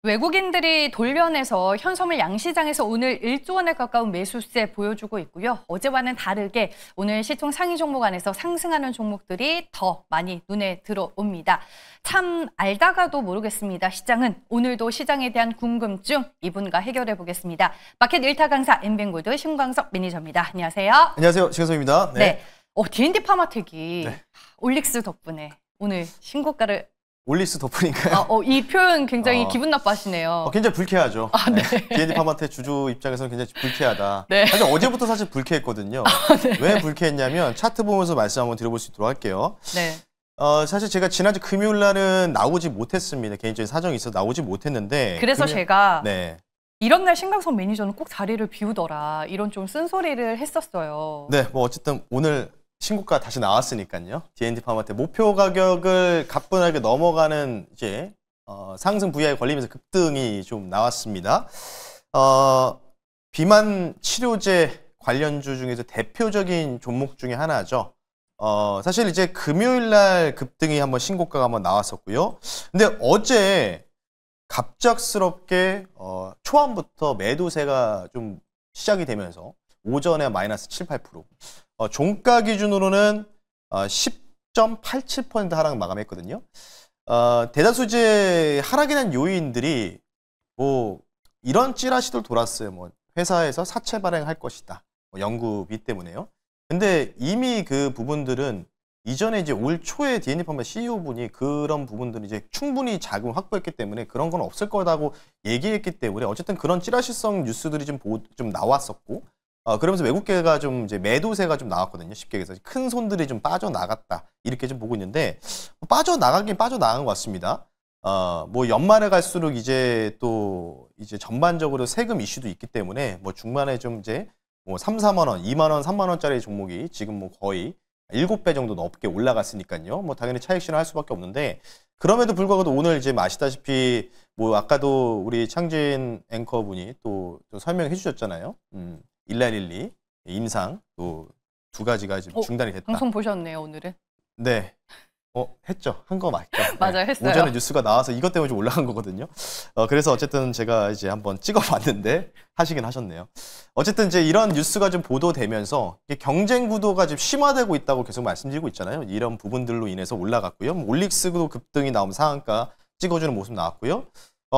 외국인들이 돌려내서 현선물 양시장에서 오늘 1조 원에 가까운 매수세 보여주고 있고요. 어제와는 다르게 오늘 시총 상위 종목 안에서 상승하는 종목들이 더 많이 눈에 들어옵니다. 참 알다가도 모르겠습니다. 시장은 오늘도 시장에 대한 궁금증 이분과 해결해 보겠습니다. 마켓 1타 강사 엠뱅골드 신광석 매니저입니다. 안녕하세요. 안녕하세요. 신광석입니다. 네. D&D 파마텍이 올릭스 덕분에 오늘 신고가를 올릭스 덕분인가요? 이 표현 굉장히 기분 나빠하시네요. 굉장히 불쾌하죠. 네. D&D 파마텍 주주 입장에서는 굉장히 불쾌하다. 네. 사실 어제부터 사실 불쾌했거든요. 네. 왜 불쾌했냐면 차트 보면서 말씀 한번 드려볼 수 있도록 할게요. 네. 사실 제가 지난주 금요일 날은 나오지 못했습니다. 개인적인 사정이 있어서 나오지 못했는데. 그래서 제가 네. 이런 날 신광석 매니저는 꼭 자리를 비우더라. 이런 좀 쓴소리를 했었어요. 네, 뭐 어쨌든 오늘 신고가 다시 나왔으니까요. D&D 파마텍 목표 가격을 가뿐하게 넘어가는 이제 상승 VI에 걸리면서 급등이 좀 나왔습니다. 비만 치료제 관련주 중에서 대표적인 종목 중에 하나죠. 사실 이제 금요일 날 급등이 한번 신고가가 한번 나왔었고요. 근데 어제 갑작스럽게 초반부터 매도세가 좀 시작이 되면서 오전에 마이너스 7, 8%. 종가 기준으로는 10.87% 하락 마감했거든요. 대다수 하락에 대한 요인들이 뭐 이런 찌라시들 돌았어요. 뭐 회사에서 사채 발행할 것이다. 뭐 연구비 때문에요. 근데 이미 그 부분들은 이전에 이제 올 초에 D&D 파마 CEO분이 그런 부분들을 이제 충분히 자금을 확보했기 때문에 그런 건 없을 거라고 얘기했기 때문에 어쨌든 그런 찌라시성 뉴스들이 좀 나왔었고 그러면서 외국계가 좀 이제 매도세가 좀 나왔거든요. 쉽게 얘기해서 큰 손들이 좀 빠져나갔다 이렇게 좀 보고 있는데 빠져나가긴 빠져나간 것 같습니다. 뭐 연말에 갈수록 이제 또 이제 전반적으로 세금 이슈도 있기 때문에 뭐 중반에 좀 이제 뭐 3, 4만 원, 2만 원, 3만 원짜리 종목이 지금 뭐 거의 7배 정도 넘게 올라갔으니까요. 뭐 당연히 차익 실현할 수밖에 없는데 그럼에도 불구하고 오늘 이제 아시다시피 뭐 아까도 우리 창진 앵커분이 또 설명해 주셨잖아요. 1112 임상 또 두 가지가 지금 중단이 됐다. 방송 보셨네요, 오늘은? 네. 했죠. 한 거 맞죠. 맞아요, 했어요. 오전에 뉴스가 나와서 이것 때문에 좀 올라간 거거든요. 그래서 어쨌든 제가 이제 한번 찍어봤는데 하시긴 하셨네요. 어쨌든 이제 이런 뉴스가 좀 보도되면서 경쟁 구도가 지금 심화되고 있다고 계속 말씀드리고 있잖아요. 이런 부분들로 인해서 올라갔고요. 올릭스도 급등이 나오면 상한가 찍어주는 모습 나왔고요.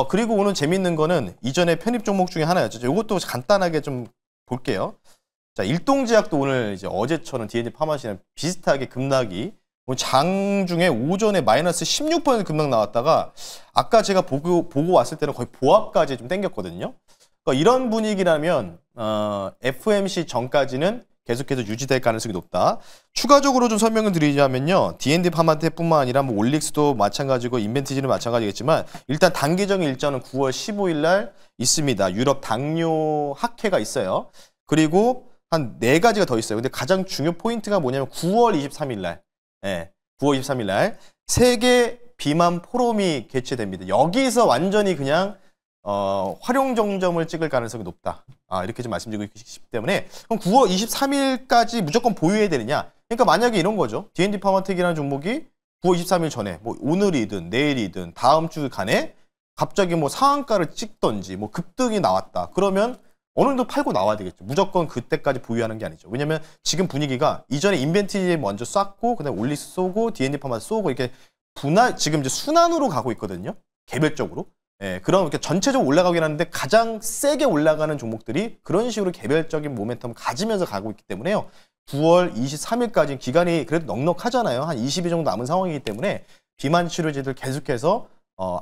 그리고 오늘 재밌는 거는 이전에 편입 종목 중에 하나였죠. 이것도 간단하게 좀 볼게요. 자, 일동제약도 오늘 이제 어제처럼 D&D 파마시랑 비슷하게 급락이 장중에 오전에 마이너스 16% 급락 나왔다가 아까 제가 보고 왔을 때는 거의 보합까지 좀 땡겼거든요. 그러니까 이런 분위기라면 FMC 전까지는 계속해서 유지될 가능성이 높다. 추가적으로 좀 설명을 드리자면요. D&D 파마텍뿐만 아니라 뭐 올릭스도 마찬가지고 인벤티지는 마찬가지겠지만 일단 단기적인 일정은 9월 15일 날 있습니다. 유럽 당뇨 학회가 있어요. 그리고 한 4가지가 더 있어요. 근데 가장 중요 포인트가 뭐냐면 9월 23일 날 9월 23일 날 세계 비만 포럼이 개최됩니다. 여기서 완전히 그냥 활용 정점을 찍을 가능성이 높다. 이렇게 좀 말씀드리고 싶기 때문에 그럼 9월 23일까지 무조건 보유해야 되느냐? 그러니까 만약에 이런 거죠. D&D 파마텍이라는 종목이 9월 23일 전에 뭐 오늘이든 내일이든 다음 주 간에 갑자기 뭐 상한가를 찍던지 뭐 급등이 나왔다. 그러면 어느 정도 팔고 나와야 되겠죠. 무조건 그때까지 보유하는 게 아니죠. 왜냐면 지금 분위기가 이전에 인벤티지에 먼저 쐈고 그다음에 올릭스 쏘고 D&D 파마 쏘고 이렇게 지금 이제 순환으로 가고 있거든요. 개별적으로. 그럼 이렇게 전체적으로 올라가긴 하는데 가장 세게 올라가는 종목들이 그런 식으로 개별적인 모멘텀을 가지면서 가고 있기 때문에요. 9월 23일까지 기간이 그래도 넉넉하잖아요. 한 20일 정도 남은 상황이기 때문에 비만 치료제들 계속해서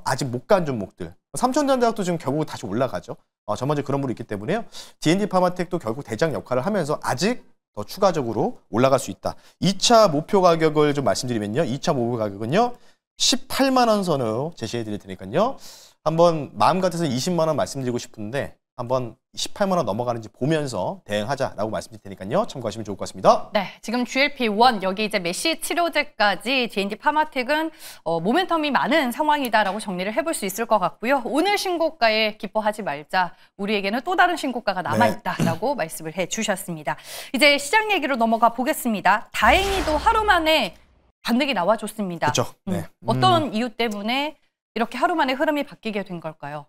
아직 못 간 종목들. 삼천전대학도 지금 결국 다시 올라가죠. 전반적으로 그런 부분이 있기 때문에요. D&D 파마텍도 결국 대장 역할을 하면서 아직 더 추가적으로 올라갈 수 있다. 2차 목표 가격을 좀 말씀드리면요. 2차 목표 가격은요. 18만 원 선으로 제시해 드릴 테니까요. 한번 마음 같아서 20만 원 말씀드리고 싶은데 한번 18만 원 넘어가는지 보면서 대응하자라고 말씀드릴 테니까요. 참고하시면 좋을 것 같습니다. 네, 지금 GLP-1 여기 이제 메시 치료제까지 D&D 파마텍은 모멘텀이 많은 상황이다라고 정리를 해볼 수 있을 것 같고요. 오늘 신고가에 기뻐하지 말자. 우리에게는 또 다른 신고가가 남아있다라고 말씀을 해주셨습니다. 이제 시장 얘기로 넘어가 보겠습니다. 다행히도 하루 만에 반등이 나와줬습니다. 그렇죠. 네. 어떤 이유 때문에 이렇게 하루 만에 흐름이 바뀌게 된 걸까요?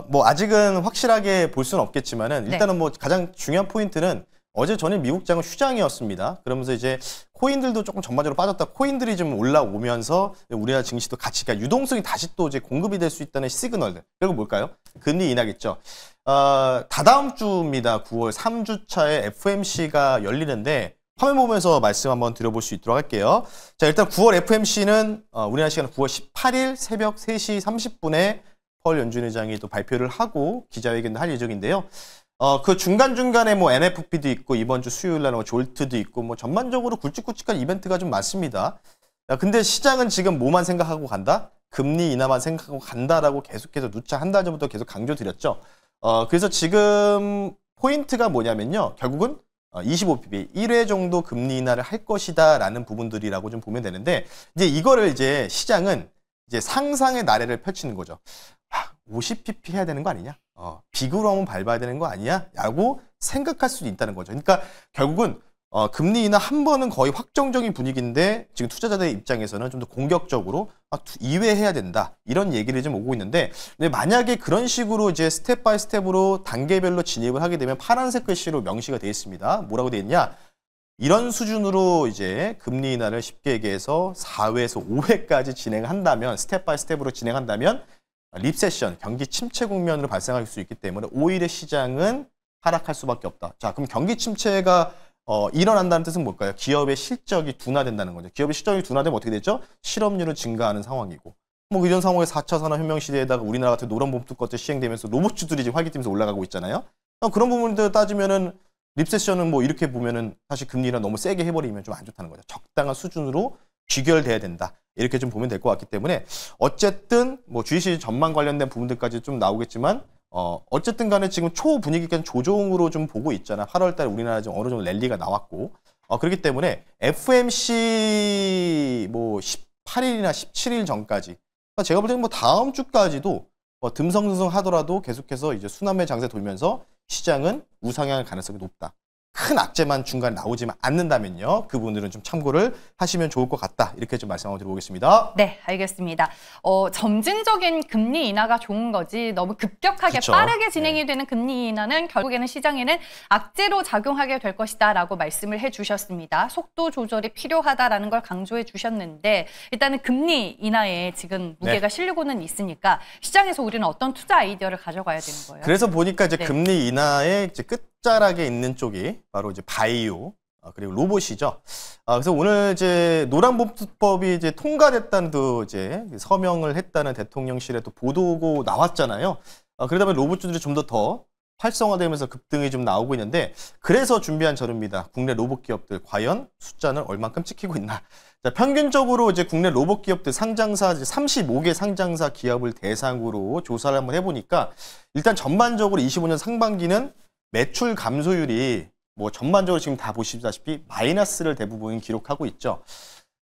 뭐 아직은 확실하게 볼 수는 없겠지만은 일단은 뭐 가장 중요한 포인트는 어제 전일 미국장은 휴장이었습니다. 그러면서 이제 코인들도 조금 전반적으로 빠졌다. 코인들이 좀 올라오면서 우리나라 증시도 같이, 그러니까 유동성이 다시 또 이제 공급이 될 수 있다는 시그널들. 그리고 뭘까요? 금리 인하겠죠. 다다음 주입니다. 9월 3주차에 FOMC가 열리는데 화면 보면서 말씀 한번 드려볼 수 있도록 할게요. 자, 일단 9월 FOMC는 우리나라 시간 9월 18일 새벽 3시 30분에 펄 연준 의장이 또 발표를 하고 기자회견도 할 예정인데요. 그 중간중간에 뭐 NFP도 있고 이번 주 수요일 날 졸트도 있고 뭐 전반적으로 굵직굵직한 이벤트가 좀 많습니다. 근데 시장은 지금 뭐만 생각하고 간다? 금리 인하만 생각하고 간다라고 계속해서 누차 한 달 전부터 계속 강조드렸죠. 그래서 지금 포인트가 뭐냐면요. 결국은 25pp 1회 정도 금리 인하를 할 것이다라는 부분들이라고 좀 보면 되는데 이제 이거를 이제 시장은 이제 상상의 나래를 펼치는 거죠. 50pp 해야 되는 거 아니냐? 비그로 한번 밟아야 되는 거 아니야? 라고 생각할 수도 있다는 거죠. 그러니까 결국은 금리 인하 한 번은 거의 확정적인 분위기인데 지금 투자자들의 입장에서는 좀 더 공격적으로 2회 해야 된다. 이런 얘기를 좀 오고 있는데 근데 만약에 그런 식으로 이제 스텝 바이 스텝으로 단계별로 진입을 하게 되면 파란색 글씨로 명시가 되어 있습니다. 뭐라고 되어 있냐? 이런 수준으로 이제 금리 인하를 쉽게 얘기해서 4회에서 5회까지 진행한다면 스텝 바이 스텝으로 진행한다면 립세션, 경기 침체 국면으로 발생할 수 있기 때문에 오히려 시장은 하락할 수밖에 없다. 자, 그럼 경기 침체가 일어난다는 뜻은 뭘까요? 기업의 실적이 둔화된다는 거죠. 기업의 실적이 둔화되면 어떻게 되죠? 실업률은 증가하는 상황이고. 뭐 이런 상황에 4차 산업혁명 시대에다가 우리나라 같은 노란봉투 것들 시행되면서 로봇주들이 지금 활기팀에서 올라가고 있잖아요. 그런 부분들 따지면은 립세션은 뭐 이렇게 보면은 사실 금리를 너무 세게 해버리면 좀 안 좋다는 거죠. 적당한 수준으로 귀결돼야 된다. 이렇게 좀 보면 될 것 같기 때문에 어쨌든 뭐 주식 전망 관련된 부분들까지 좀 나오겠지만 어쨌든 간에 지금 초 분위기가 조정으로 좀 보고 있잖아. 8월 달에 우리나라 지금 어느 정도 랠리가 나왔고 그렇기 때문에 FOMC 뭐 18일이나 17일 전까지 제가 볼 때는 뭐 다음 주까지도 듬성듬성 하더라도 계속해서 이제 순환매 장세 돌면서 시장은 우상향할 가능성이 높다. 큰 악재만 중간에 나오지만 않는다면요. 그 부분들은 좀 참고를 하시면 좋을 것 같다. 이렇게 좀 말씀을 드려보겠습니다. 네, 알겠습니다. 점진적인 금리 인하가 좋은 거지 너무 급격하게 그쵸? 빠르게 진행이 되는 금리 인하는 결국에는 시장에는 악재로 작용하게 될 것이다 라고 말씀을 해주셨습니다. 속도 조절이 필요하다라는 걸 강조해 주셨는데 일단은 금리 인하에 지금 무게가 실리고는 있으니까 시장에서 우리는 어떤 투자 아이디어를 가져가야 되는 거예요? 그래서 보니까 이제 금리 인하의 이제 끝자락에 있는 쪽이 바로 이제 바이오 그리고 로봇이죠. 그래서 오늘 이제 노란봉투법이 이제 통과됐다는 또 이제 서명을 했다는 대통령실에 또 보도고 나왔잖아요. 그러다 보니 로봇주들이 좀 더 활성화되면서 급등이 좀 나오고 있는데 그래서 준비한 자료입니다. 국내 로봇 기업들 과연 숫자는 얼만큼 찍히고 있나? 자, 평균적으로 이제 국내 로봇 기업들 상장사 35개 상장사 기업을 대상으로 조사를 한번 해보니까 일단 전반적으로 25년 상반기는 매출 감소율이 뭐 전반적으로 지금 다 보시다시피 마이너스를 대부분 기록하고 있죠.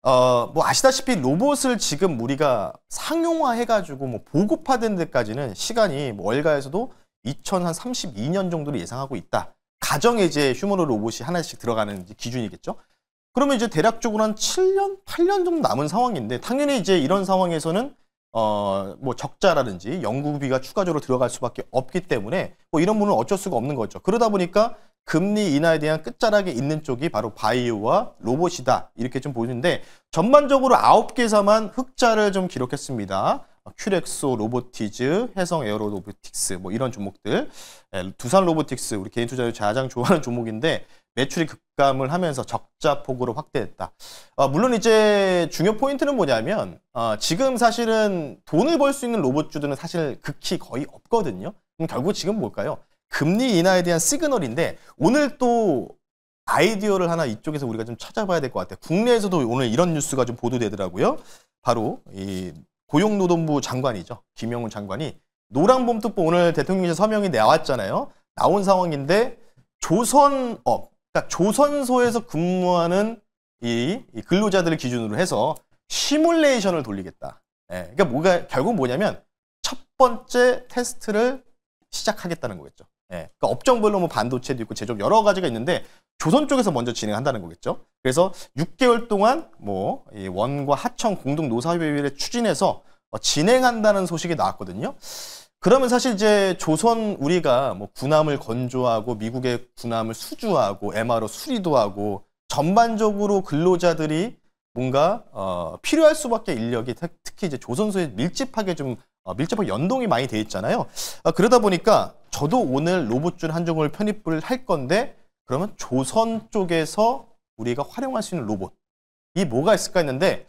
뭐 아시다시피 로봇을 지금 우리가 상용화해가지고 뭐 보급화된 데까지는 시간이 뭐 월가에서도 2032년 정도를 예상하고 있다. 가정에 이제 휴머노 로봇이 하나씩 들어가는 기준이겠죠. 그러면 이제 대략적으로 한 7년, 8년 정도 남은 상황인데 당연히 이제 이런 상황에서는 뭐 적자라든지 연구비가 추가적으로 들어갈 수밖에 없기 때문에 뭐 이런 부분은 어쩔 수가 없는 거죠. 그러다 보니까 금리 인하에 대한 끝자락에 있는 쪽이 바로 바이오와 로봇이다. 이렇게 좀 보이는데 전반적으로 9개사만 흑자를 좀 기록했습니다. 큐렉소 로보티즈, 해성 에어로 로보틱스 뭐 이런 종목들. 두산 로보틱스 우리 개인 투자자 가장 좋아하는 종목인데 매출이 급감을 하면서 적자 폭으로 확대했다. 물론 이제 중요 포인트는 뭐냐면 지금 사실은 돈을 벌 수 있는 로봇주들은 사실 극히 거의 없거든요. 그럼 결국 지금 뭘까요? 금리 인하에 대한 시그널인데 오늘 또 아이디어를 하나 이쪽에서 우리가 좀 찾아봐야 될 것 같아요. 국내에서도 오늘 이런 뉴스가 좀 보도되더라고요. 바로 이 고용노동부 장관이죠. 김영훈 장관이 노란봉투법 오늘 대통령실 서명이 나왔잖아요. 나온 상황인데 조선업, 그러니까 조선소에서 근무하는 이 근로자들을 기준으로 해서 시뮬레이션을 돌리겠다. 그러니까 결국 뭐냐면 첫 번째 테스트를 시작하겠다는 거겠죠. 그러니까 업종별로 뭐 반도체도 있고 제조업 여러 가지가 있는데 조선 쪽에서 먼저 진행한다는 거겠죠. 그래서 6개월 동안 뭐 원과 하청 공동 노사협의회를 추진해서 진행한다는 소식이 나왔거든요. 그러면 사실 이제 조선 우리가 뭐 군함을 건조하고 미국의 군함을 수주하고 MRO 수리도 하고 전반적으로 근로자들이 뭔가 필요할 수밖에 인력이 특히 이제 조선소에 밀집하게 연동이 많이 돼 있잖아요. 그러다 보니까 저도 오늘 로봇줄 한 종을 편입을 할 건데 그러면 조선 쪽에서 우리가 활용할 수 있는 로봇이 뭐가 있을까 했는데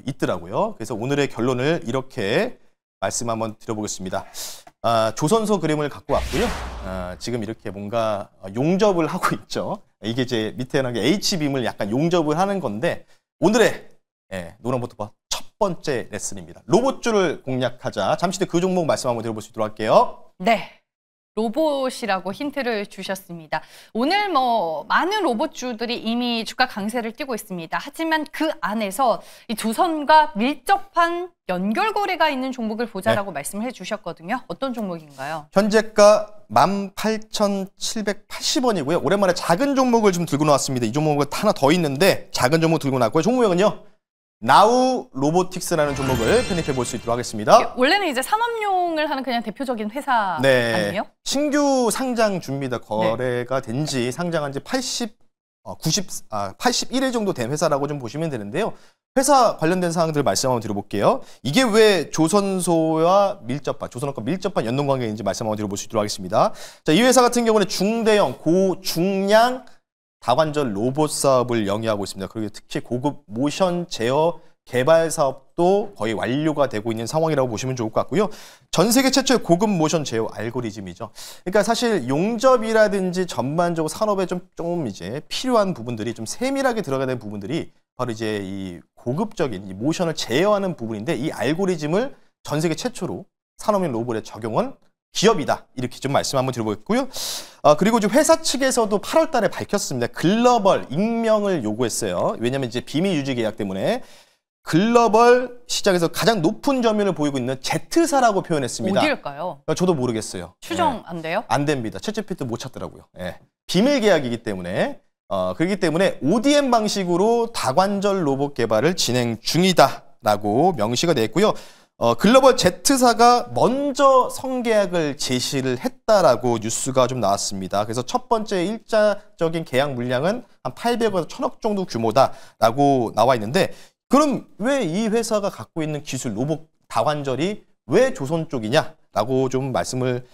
있더라고요. 그래서 오늘의 결론을 이렇게 말씀 한번 드려보겠습니다. 조선소 그림을 갖고 왔고요. 지금 이렇게 뭔가 용접을 하고 있죠. 이게 이제 밑에 나게 H빔을 약간 용접을 하는 건데 오늘의 노란보트바 첫 번째 레슨입니다. 로봇줄을 공략하자. 잠시 뒤에 그 종목 말씀 한번 드려볼 수 있도록 할게요. 네. 로봇이라고 힌트를 주셨습니다. 오늘 많은 로봇주들이 이미 주가 강세를 띠고 있습니다. 하지만 그 안에서 이 조선과 밀접한 연결고리가 있는 종목을 보자라고 말씀을 해주셨거든요. 어떤 종목인가요? 현재가 18,780원이고요. 오랜만에 작은 종목을 좀 들고 나왔습니다. 이 종목은 하나 더 있는데 작은 종목 들고 나왔고요. 종목명은요. 나우 로보틱스라는 종목을 편입해 볼 수 있도록 하겠습니다. 원래는 이제 산업용을 하는 그냥 대표적인 회사 아니에요? 신규 상장 중입니다. 거래가 된 지 상장한 지 81일 정도 된 회사라고 좀 보시면 되는데요. 회사 관련된 사항들 말씀 한번 드려볼게요. 이게 왜 조선소와 조선업과 밀접한 연동 관계인지 말씀 한번 드려볼 수 있도록 하겠습니다. 자, 이 회사 같은 경우는 중대형, 고중량 다관절 로봇 사업을 영위하고 있습니다. 그리고 특히 고급 모션 제어 개발 사업도 거의 완료가 되고 있는 상황이라고 보시면 좋을 것 같고요. 전 세계 최초의 고급 모션 제어 알고리즘이죠. 그러니까 사실 용접이라든지 전반적으로 산업에 좀 이제 필요한 부분들이 좀 세밀하게 들어가야 되는 부분들이 바로 이제 이 고급적인 이 모션을 제어하는 부분인데 이 알고리즘을 전 세계 최초로 산업용 로봇에 적용한 기업이다. 이렇게 좀 말씀 한번 드려보겠고요. 그리고 좀 회사 측에서도 8월 달에 밝혔습니다. 글로벌 익명을 요구했어요. 왜냐하면 이제 비밀 유지 계약 때문에 글로벌 시장에서 가장 높은 점유율을 보이고 있는 Z사라고 표현했습니다. 어디일까요? 저도 모르겠어요. 추정 안 돼요? 안 됩니다. 챗GPT도 못 찾더라고요. 비밀 계약이기 때문에 그렇기 때문에 ODM 방식으로 다관절 로봇 개발을 진행 중이다라고 명시가 되어 있고요. 글로벌 Z사가 먼저 성계약을 제시를 했다라고 뉴스가 좀 나왔습니다. 그래서 첫 번째 일자적인 계약 물량은 한 800억, 1000억 정도 규모다라고 나와 있는데 그럼 왜 이 회사가 갖고 있는 기술 로봇 다관절이 왜 조선 쪽이냐라고 좀 말씀을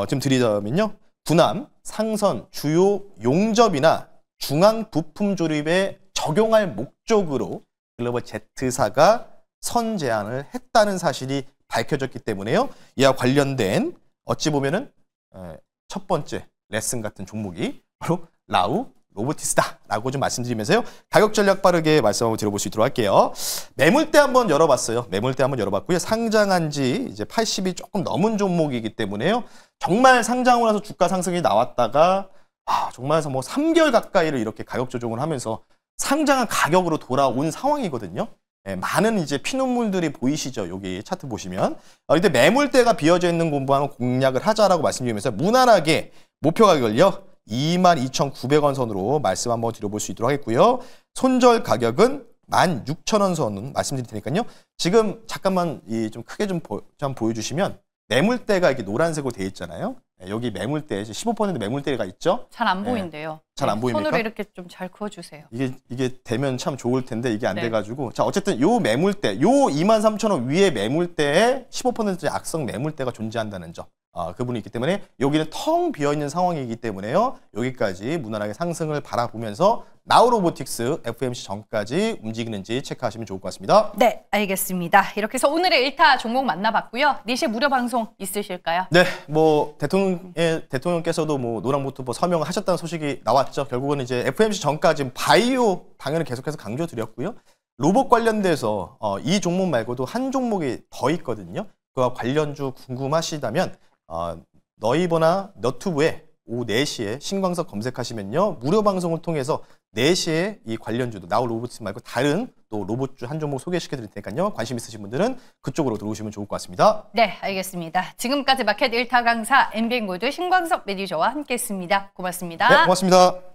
좀 드리자면요. 군함, 상선, 주요 용접이나 중앙 부품 조립에 적용할 목적으로 글로벌 Z사가 선 제안을 했다는 사실이 밝혀졌기 때문에요. 이와 관련된 어찌 보면은 첫 번째 레슨 같은 종목이 바로 라우 로보티스다라고 좀 말씀드리면서요. 가격 전략 빠르게 말씀 한번 드려볼 수 있도록 할게요. 매물대 한번 열어봤어요. 매물대 한번 열어봤고요. 상장한 지 이제 80이 조금 넘은 종목이기 때문에요. 정말 상장을 해서 주가 상승이 나왔다가 정말 뭐 3개월 가까이를 이렇게 가격 조정을 하면서 상장한 가격으로 돌아온 상황이거든요. 많은 이제 피눈물들이 보이시죠? 여기 차트 보시면. 근데 매물대가 비어져 있는 공부하면 공략을 하자라고 말씀드리면서 무난하게 목표 가격을요. 22,900원 선으로 말씀 한번 드려볼 수 있도록 하겠고요. 손절 가격은 16,000원 선은 말씀드릴 테니까요. 지금 잠깐만 좀 크게 좀 보여주시면 매물대가 이렇게 노란색으로 되어 있잖아요. 여기 매물대 15% 매물대가 있죠. 잘 안 보인대요. 잘 안 보입니까? 손으로 이렇게 좀 잘 그어주세요. 이게 되면 참 좋을 텐데 이게 안 돼가지고 자 어쨌든 요 매물대 요 23,000원 위에 매물대에 15% 악성 매물대가 존재한다는 점. 그분이 있기 때문에 여기는 텅 비어있는 상황이기 때문에요. 여기까지 무난하게 상승을 바라보면서 나우로보틱스 FOMC 전까지 움직이는지 체크하시면 좋을 것 같습니다. 네, 알겠습니다. 이렇게 해서 오늘의 1타 종목 만나봤고요. 4시에 무료 방송 있으실까요? 네, 뭐 대통령께서도 뭐 노란보트 서명을 하셨다는 소식이 나왔죠. 결국은 이제 FOMC 전까지 바이오 당연히 계속해서 강조드렸고요. 로봇 관련돼서 이 종목 말고도 한 종목이 더 있거든요. 그와 관련주 궁금하시다면 너이버나 너튜브에 오후 4시에 신광석 검색하시면요. 무료 방송을 통해서 4시에 이 관련주도 나우 로봇스 말고 다른 또 로봇주 한 종목 소개시켜 드릴 테니까요. 관심 있으신 분들은 그쪽으로 들어오시면 좋을 것 같습니다. 네, 알겠습니다. 지금까지 마켓 1타 강사 MBN골드 신광석 매니저와 함께했습니다. 고맙습니다. 네, 고맙습니다.